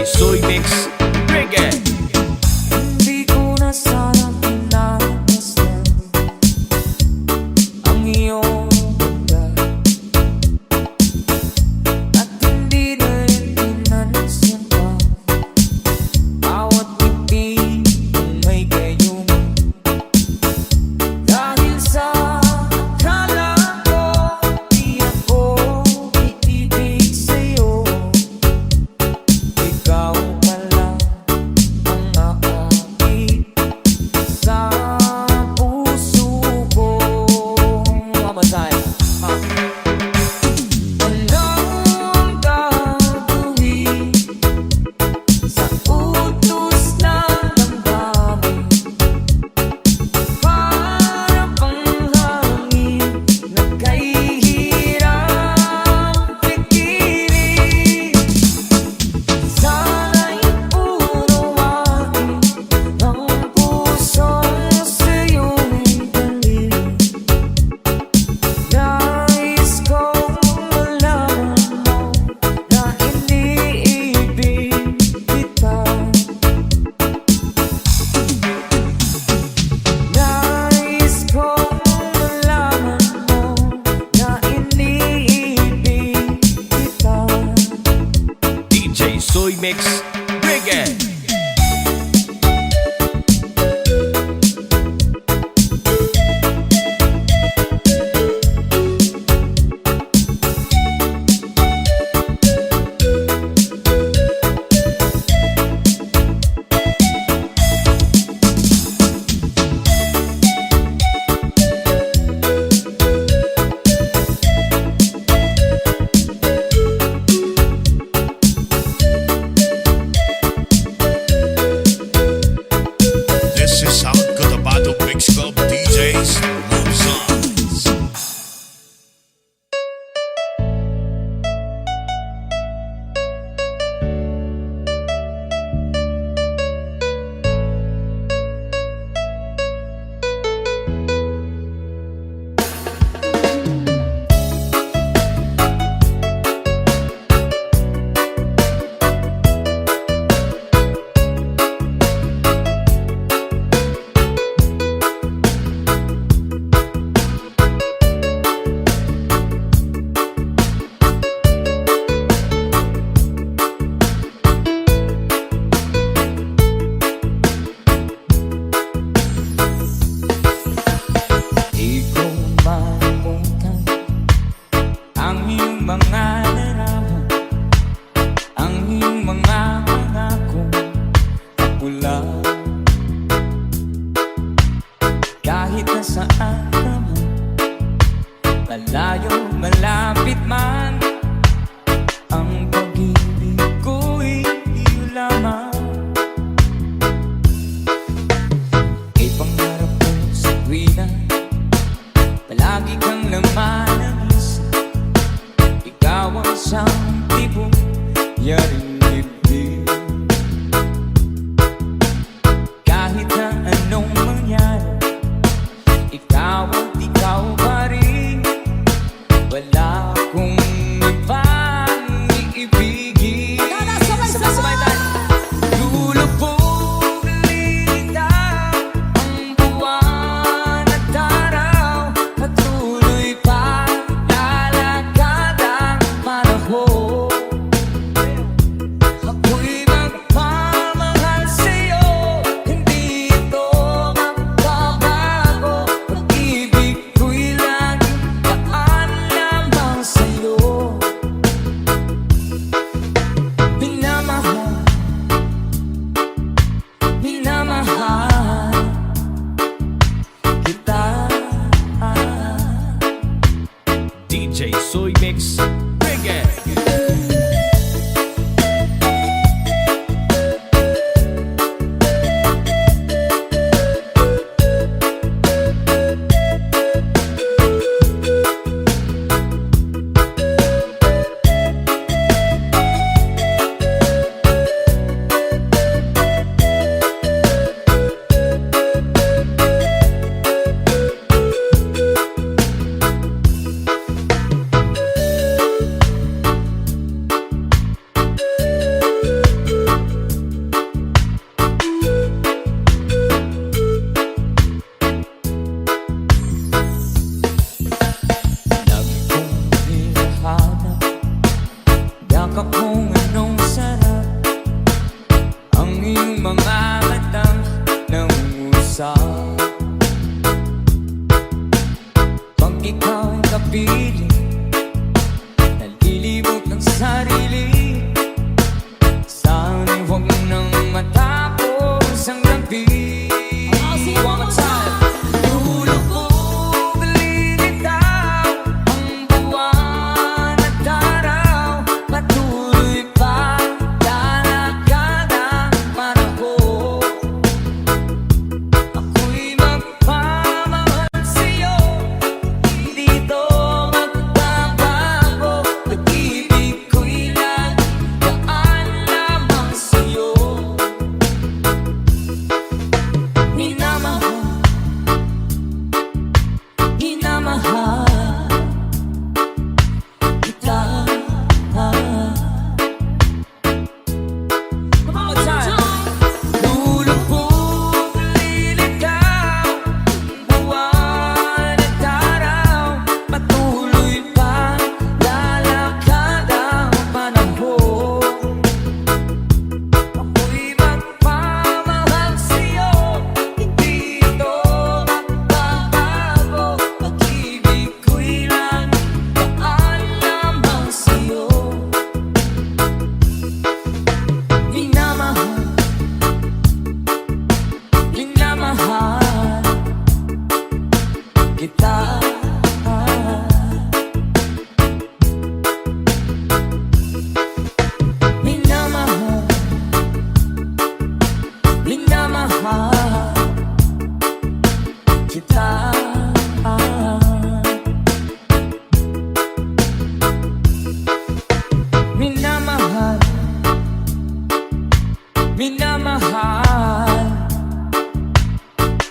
Soy Mix Reggae. Hindi ko na sana pinapasdan ang iyong ganda, at hindi na rin pinansin pa bawat ngiti kung may gayuma. Dahil sa akala ko di ako iibig sa'yo, ikaw pala ang aakit sa puso ko. One more time. Anong gagawin sa utos ng damdamin? Para bang hangin na kahihirap pigilan. Sana'y unawain ang pusong sa'yo'y dalhin. Nais kong malaman mo na iniibig kita. Nais kong malaman mo na iniibig kita. DJ Soy Mix Reggae.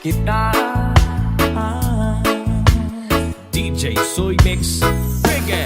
kita. DJ Soy Mix Reggae.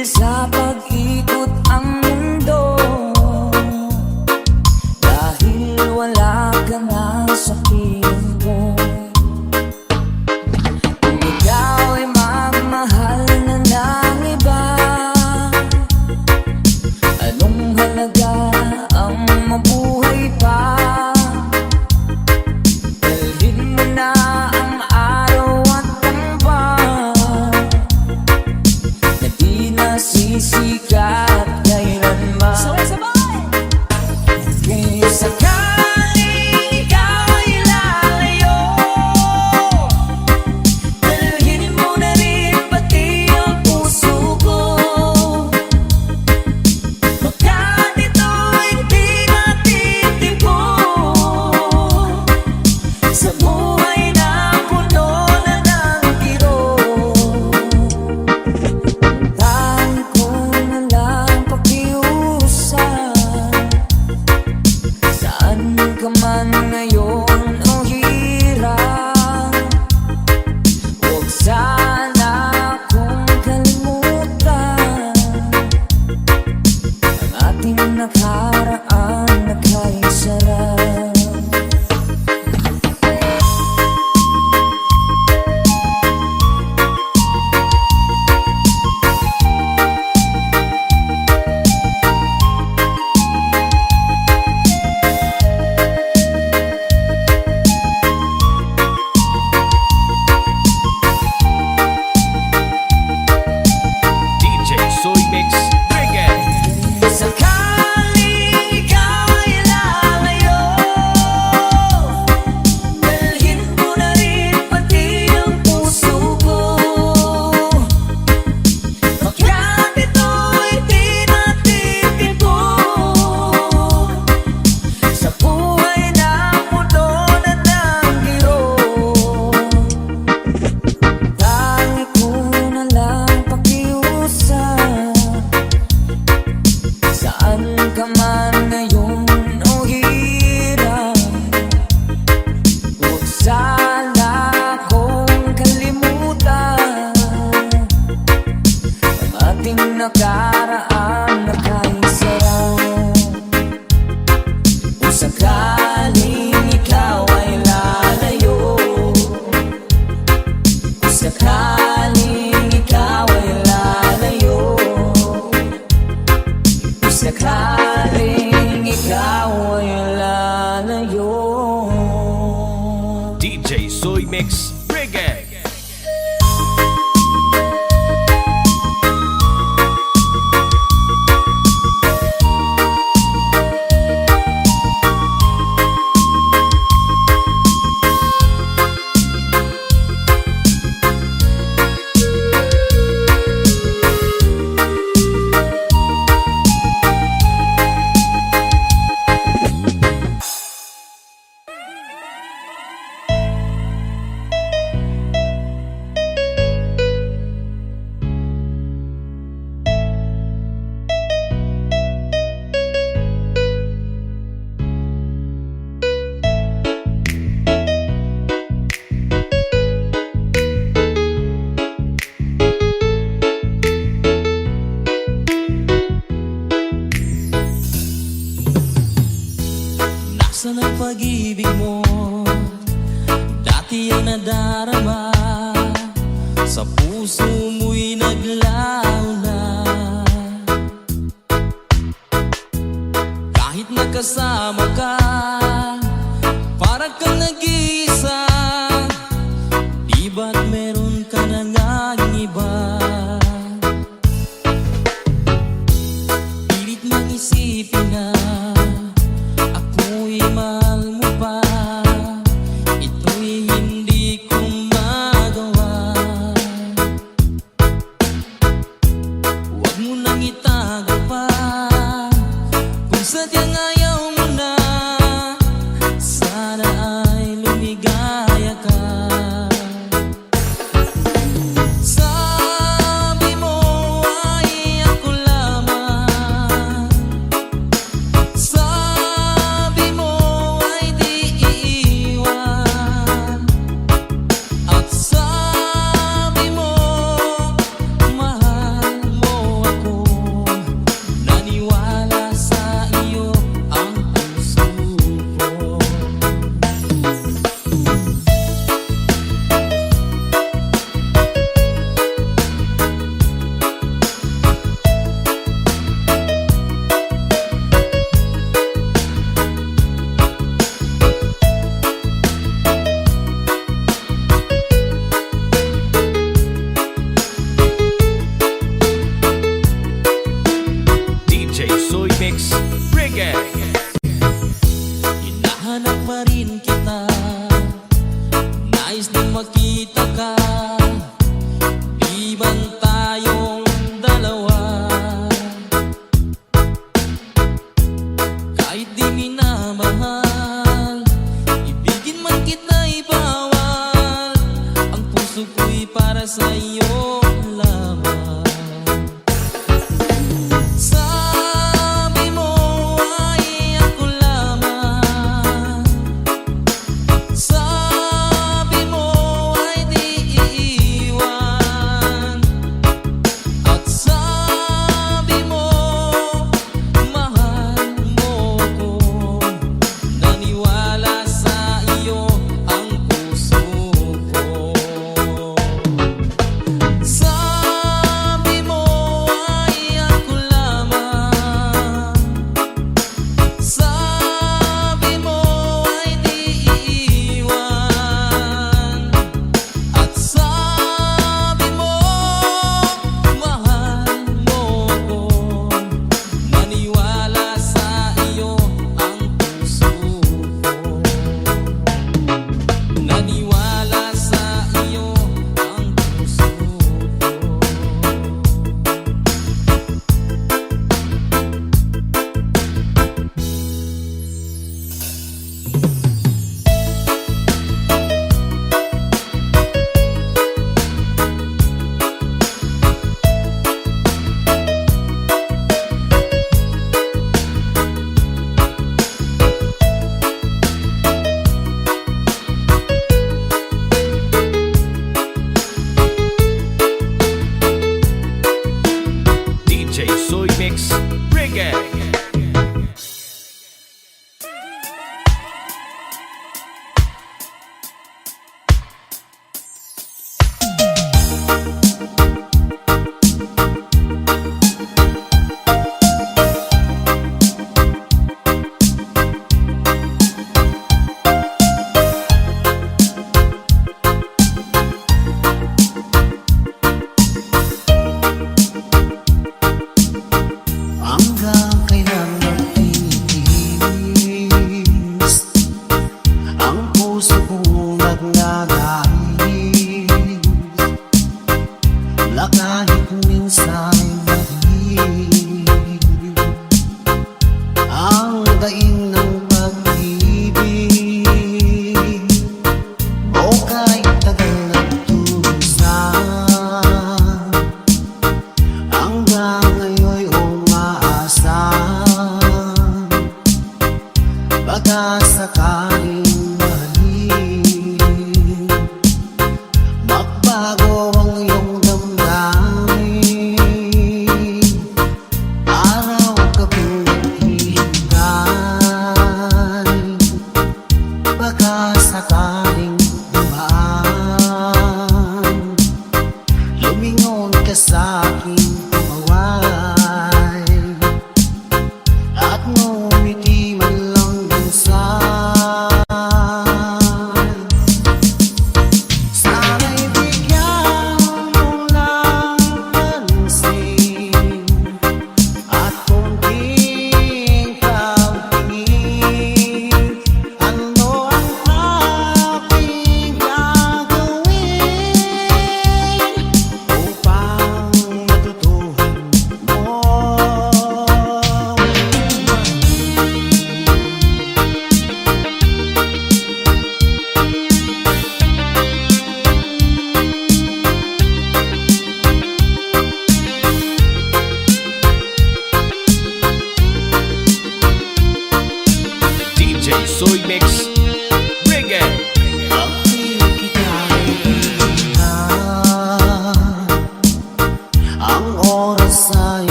Sa pag-ikot ang mundo, dahil wala ka na sa piling ko. Kung ikaw ay magmahal na ng iba, anong halaga ang mabuhay pa? Dalhin mo na ang araw at tampang na di nasisikat kailanman. Kung sakaling ikaw ay lalayo, dalhin mo na rin pati ang puso ko. Baka nito'y di natitimpo sa buhay na puno na ng kirot. Tangi ko na lang pakiusap, saan ka man ngayon o hirap, huwag sana akong kalimutan ang ating nakaraan na kay sarap. DJ Soy Mix Reggae. Sakaling ikaw ay lalayo, dalhin mo na rin pati ang puso ko. Baka nito'y di natitimpo sa buhay na puno na ng kirot. Tangi ko na lang pakiusap, saan ka man ngayon o hirap, huwag sana akong kalimutan ang ating nakaraan na kay sarap. Kung sakaling ikaw ay lalayo, kung sakaling ikaw ay lalayo, kung sakaling ikaw ay lalayo. DJ Soy Mix Reggae. puso mo'y naglaho na. Kahit nakasama ka, parang kang nag-iisa. Di ba't meron ka na ngang iba? Pilit mang isipin na ako'y mahal mo pa. Ito'y hindi ko magawa. Huwag mo nang itago pa kung sadyang ayaw mo na. Sana ay lumigaya ka. Sabi mo ay ako lamang. Sabi mo ay di iiwan. At sabi mo mahal mo ako. Naniwala sa iyo ang puso ko. DJ Soy Mix Reggae. Hinahanap pa rin kita, nais din makita ka. Di bang tayong dalawa? Kahit di minamahal, ibigin man kita'y bawal. Ang puso ko'y para sa iyo lamang. Sabi mo ay ako lamang. Sabi mo ay di iiwan. At sabi mo mahal mo ako. Naniwala sa iyo ang puso ko. Sabi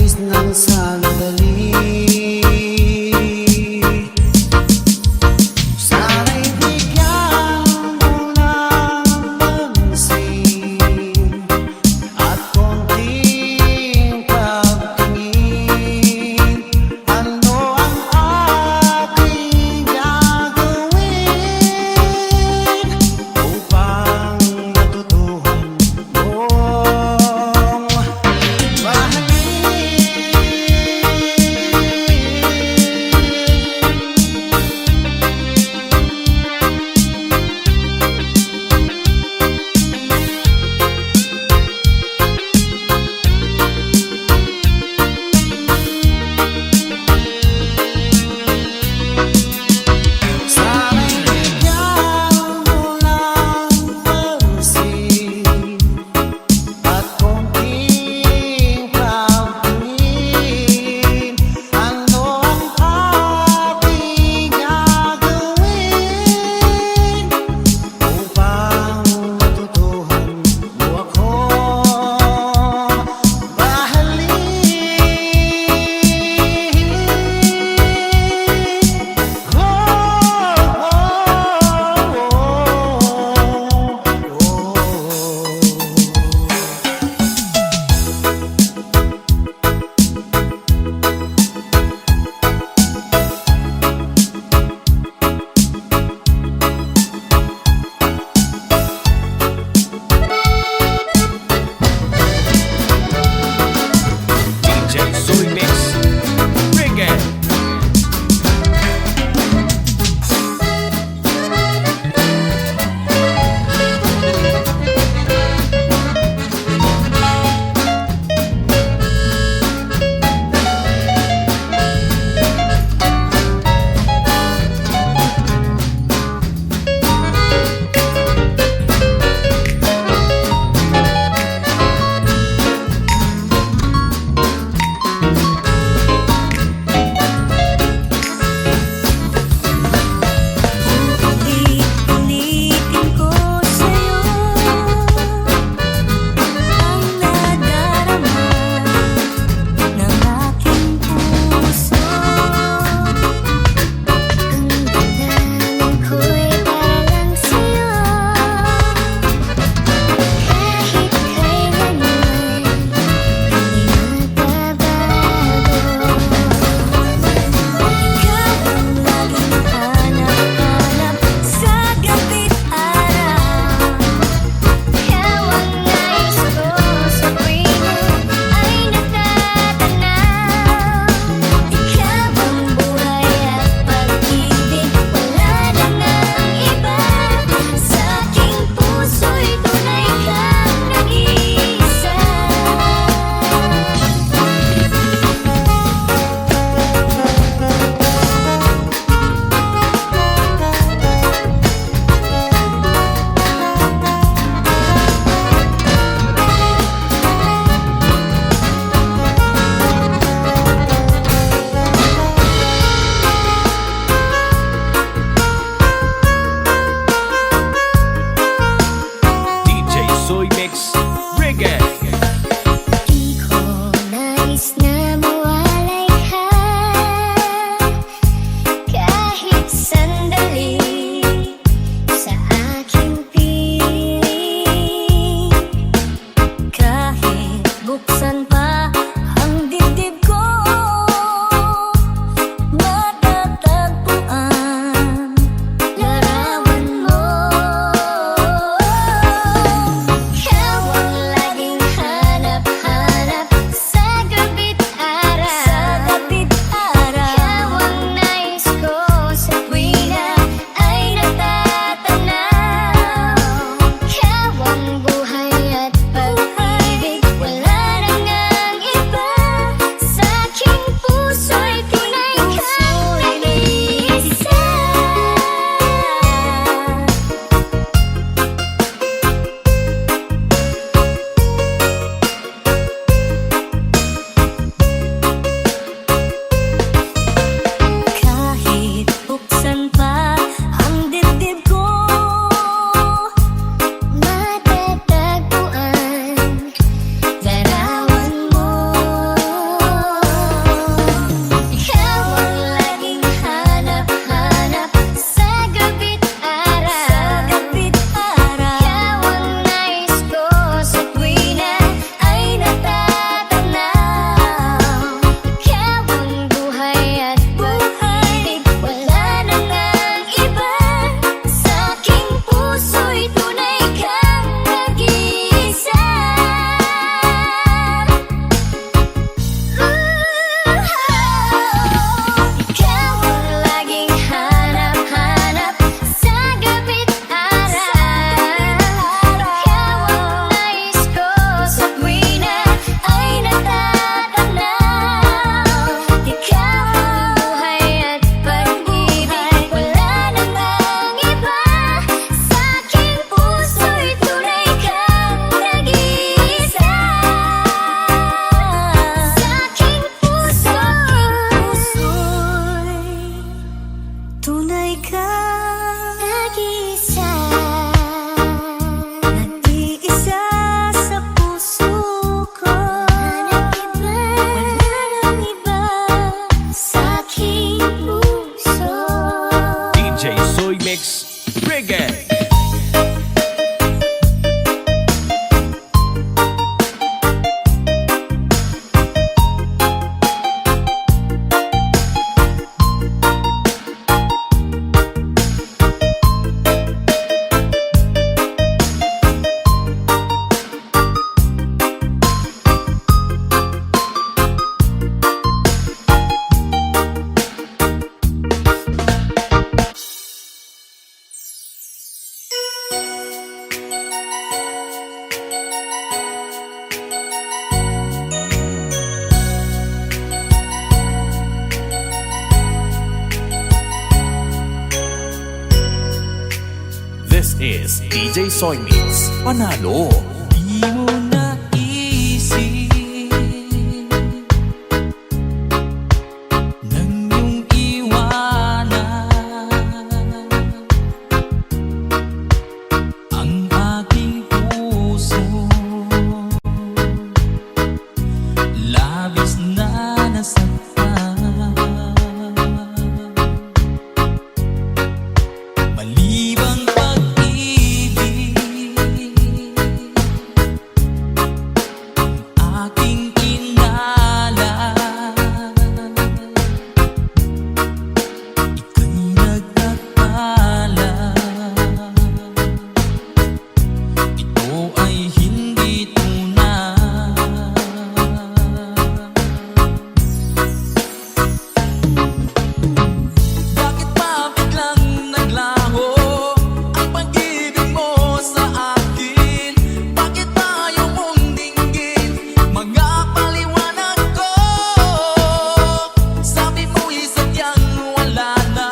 labis ng sandali. Sana'y bigyan mo ng pansin at konting pagtingin. Ano ang aking gagawin upang matutuhan mong mahalin? Sana'y bigyan mo ng pansin at konting pagtingin. Ano ang aking gagawin upang matutuhan mo akong mahalin? DJ Soy Mix Reggae. is DJ Soy Mix Panalo. Di mo naisip nang iyong iwanan ang aking puso, labis na nasaktan. Malibang pag-ibig aking inala, ika'y nagkakala. Ito ay hindi tunay. Bakit ba biglang naglaho ang pag-ibig mo sa akin? Bakit tayo mong dinggin mga paliwanag ko? Sabi mo'y sadyang wala na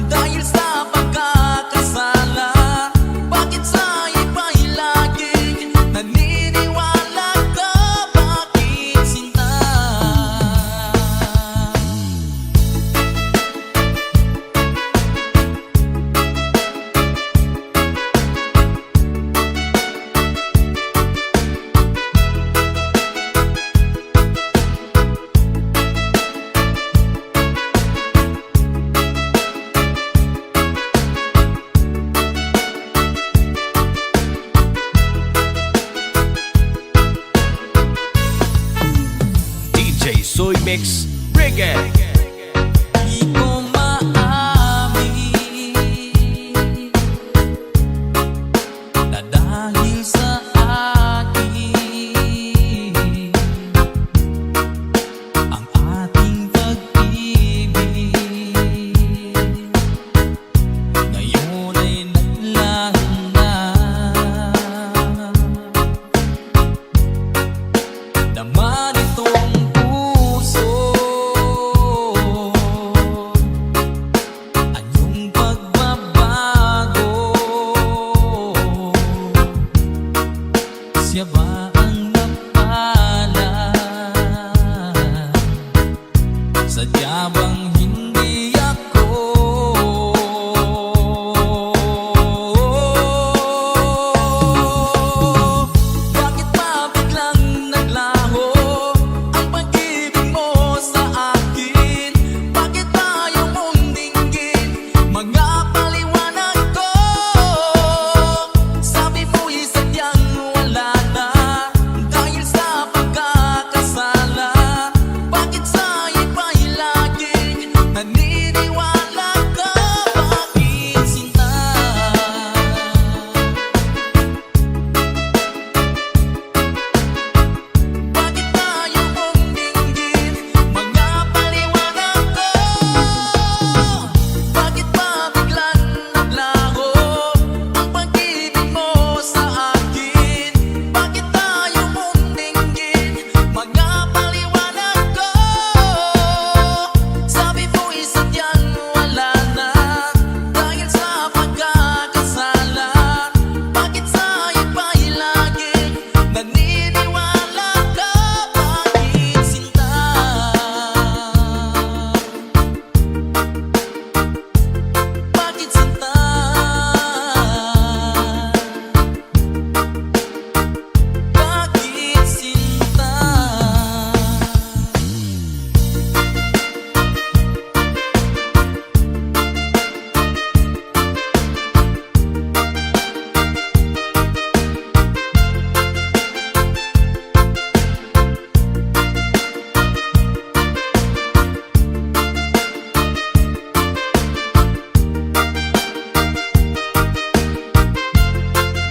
dahil sa pagkakasala. Bakit sa iba'y laging naniniwala ka? Bakit sinta? DJ Soy Mix Reggae. Di ko maamin na dahil sa akin ang ating pag-ibig ngayon ay naglaho na. Naman itong puso anyong pagbabago. Siya ba ang napala? Sadya bang hindi ako? Bakit ba biglang naglaho ang pag-ibig mo sa akin? Bakit tayo mong dinggin mga paliwanag ko? Sabi mo'y sadyang wala na dahil sa pagkakasala. Bakit sa iba'y laging naniniwala ka? Bakit sinta? Bakit tayo mong dinggin mga paliwanag ko? Bakit ba biglang naglaho ang pag-ibig mo sa akin? Bakit tayo mong dinggin mga paliwanag ko? Sabi mo'y sadyang wala na dahil sa pagkakasala. Bakit sa iba'y laging naniniwala ka? Bakit sinta? Bakit sinta? Bakit sinta?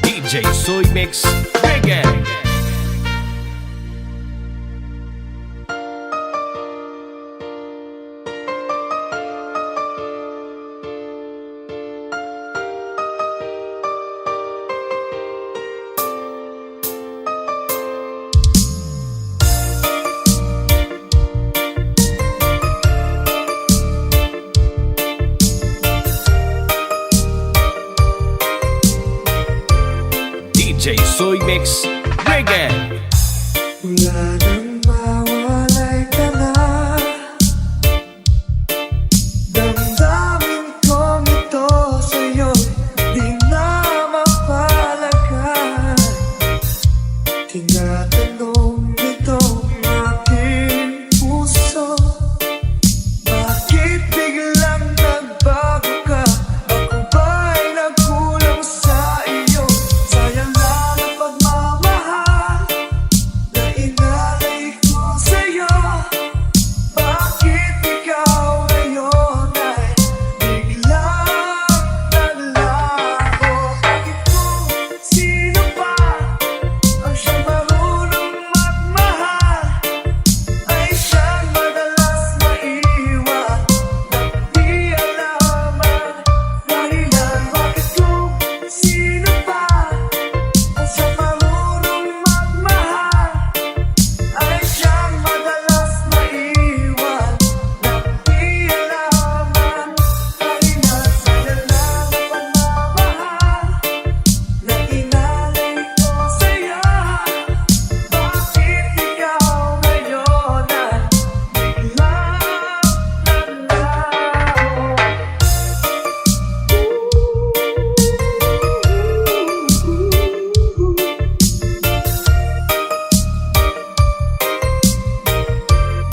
DJ Soy Mix Reggae. DJ Soy Mix Reggae. Wala nang mawalay ka na. Damdamin kong ito sa'yo, di na mapalagan. Tinatanong itong aking puso, bakit biglang nagbago ka? Ako ba'y nagkulang sa iyo? Sayang lang ang pagmamahal na inalay ko sa'yo. Bakit ikaw ngayon ay biglang naglaho? Bakit kung sino pa ang siyang marunong magmahal ay siyang madalas maiwan nang di alam ang dahilan? Bakit kung sino pa ang siyang marunong magmahal ay siyang madalas maiwan nang di alam ang dahilan? Sayang lang ang pagmamahal na inalay ko sa'yo. Bakit ikaw ngayon ay biglang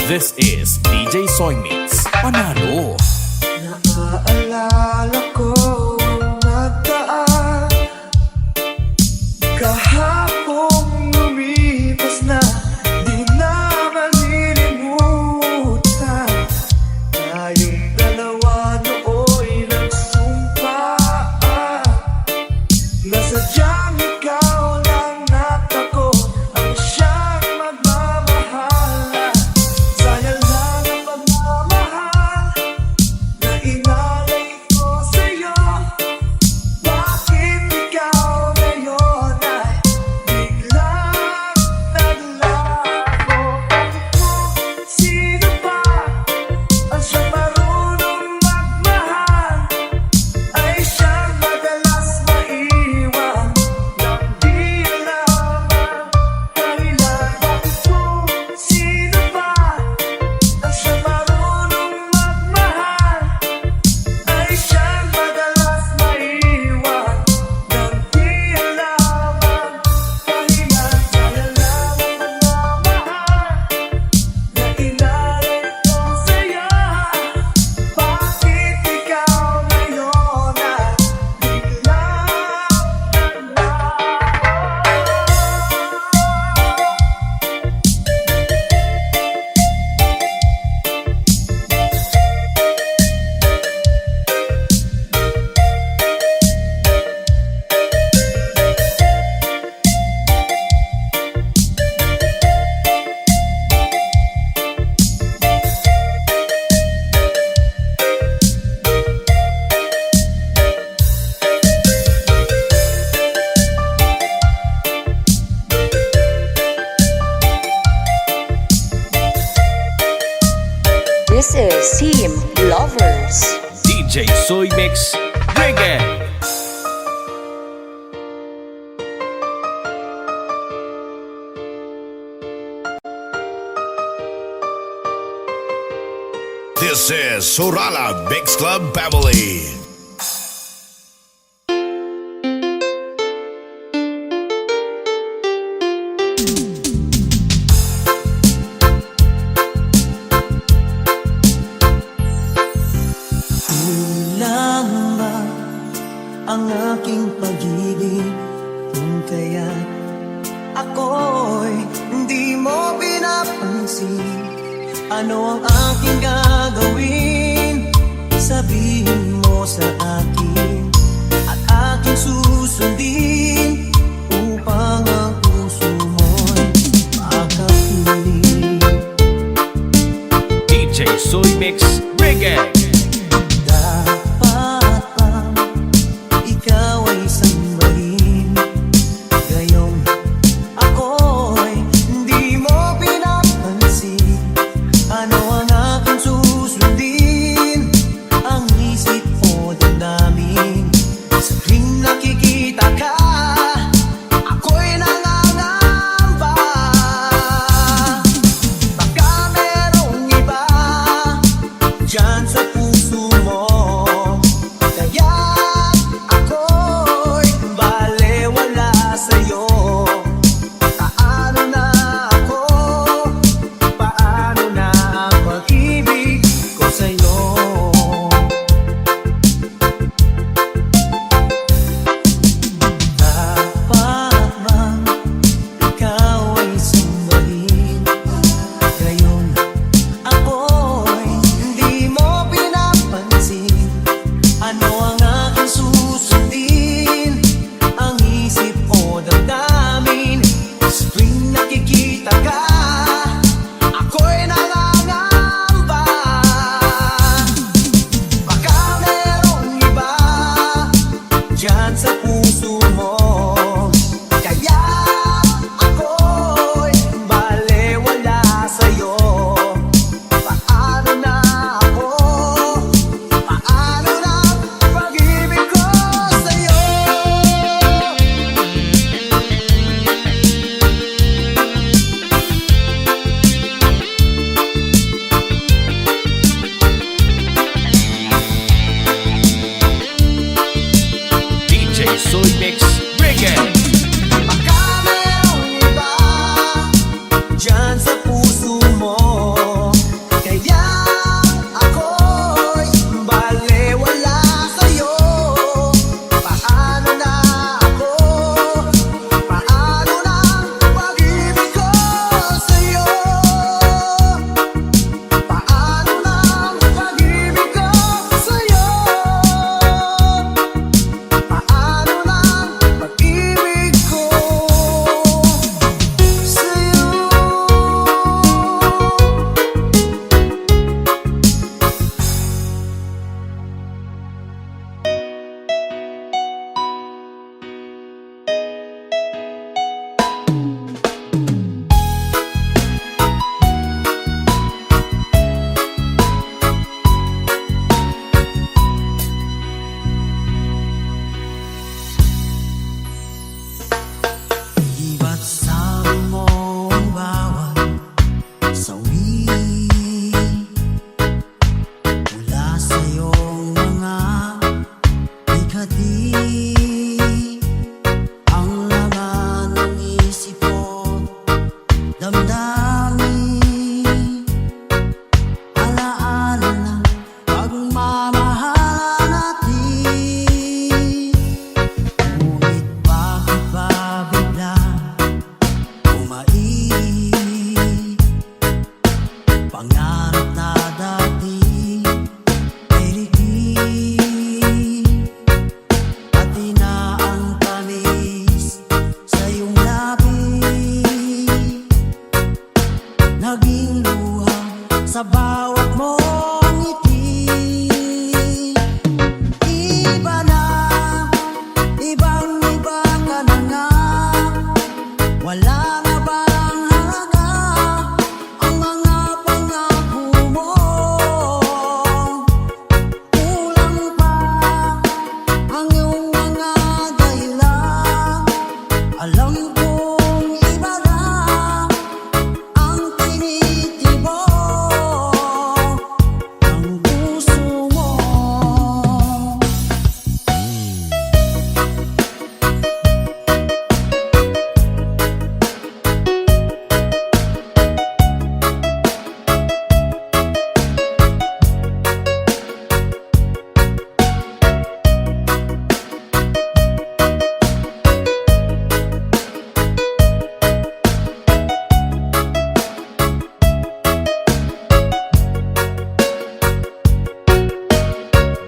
This is DJ Soy Mix Panalo. Naaalala ko ang nagdaan, kahapong lumipas na, di na malilimutan. Tayong dalawa nooy nagsumpaan na sadyang ikaw lang at ako ang siyang magmamahalan. Sayang lang ang pagmamahal na inalay ko sa'yo. Bakit ikaw ngayon ay biglang naglaho? Bakit kung sino pa ang siyang marunong magmahal ay siyang madalas maiwan nang di alam ang dahilan? Bakit kung sino pa ang siyang marunong magmahal ay siyang madalas maiwan nang di alam ang dahilan? Sayang lang ang pagmamahal na inalay ko sa'yo. Bakit ikaw ngayon ay biglang This is Team Lovers. DJ Soy Mix Reggae. This is Sorala Mix Club Family. Lang ba ang aking pag-ibig kung kaya ako'y hindi mo pinapansin? Ano ang aking gagawin? Sabihin mo sa akin at aking susundin upang ang puso mo'y makapiling. DJ Soy Mix Reggae. Dapat bang ikaw ay sambahin? Gayong ako'y hindi mo pinapansin. Ano ang aking susundin? Ang isip o damdamin sa tuwing nakikita ka. Ako dyan sa puso mo. Kaya ako'y balewala sa'yo. Paano na ako? Paano na ang pag-ibig ko sa'yo? Dapat bang ikaw ay sambahin? Ngayon ako'y hindi mo pinapansin. Ano ang aking susundin? Ang isip o damdamin? Sa tuwing nakikita ka, ako'y nangangamba. Baka merong iba dyan sa puso mo. Kaya ako'y balewala sa'yo. Paano na ako? Paano na ang pag-ibig ko sa'yo? DJ Soy Mix Reggae. Baka merong iba dyan sa puso mo. Kaya ako'y balewala sa'yo. Paano na ako? Paano na ang pag-ibig ko sa'yo? Paano na ang pag-ibig ko sa'yo? Paano na ang pag-ibig ko Iba't sabi mo ang bawat sawi mula sa iyong mga ikati. Ang laman ng isip ko't damdamin, alaala ng pagmamahal natin. Ngunit bakit ba bigla umait? Pangarap na dati ay ligid, pati na ang tamis sa iyong labi, naging luha sa bawat mong ngiti. Iba na, ibang-iba ka na nga. Wala na bang halaga ang mga pangako mo? Kulang pa ang iyong mga dahilan. Alam kong iba na ang tinitibok ng puso mo.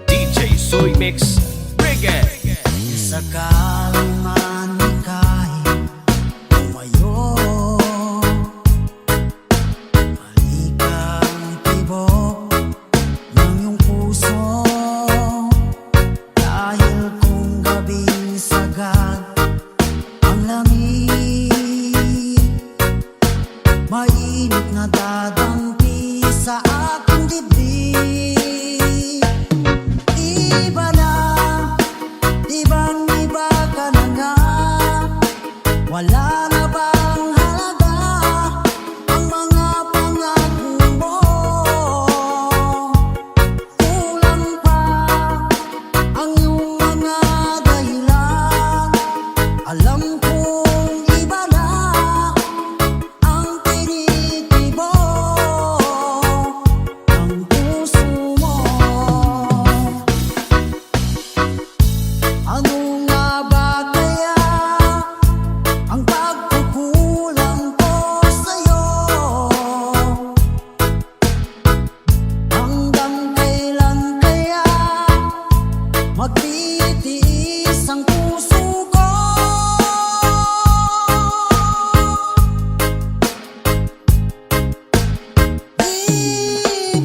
DJ Soy Mix Reggae. Sakaling man ika'y tumayo, malikang tibok ng iyong puso. Dahil kung gabing sagad ang lamig, mainit na dadampi sa aking dibdib. Iba na, ibang-iba ka na nga. Wala na bang halaga ang mga pangako mo?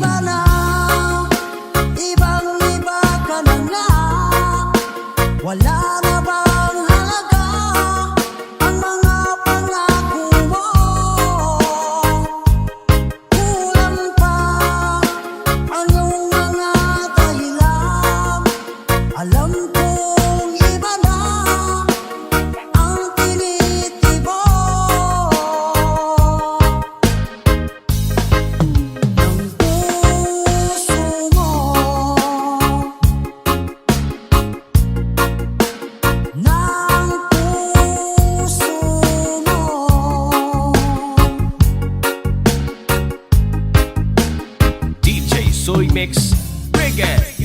iba na, ibang-iba ka na nga. Wala na bang halaga ang mga pangako mo? Kulang pa ang iyong mga dahilan. Alam kong iba na ang tinitibok ng puso mo, ng puso mo. DJ Soy Mix Reggae.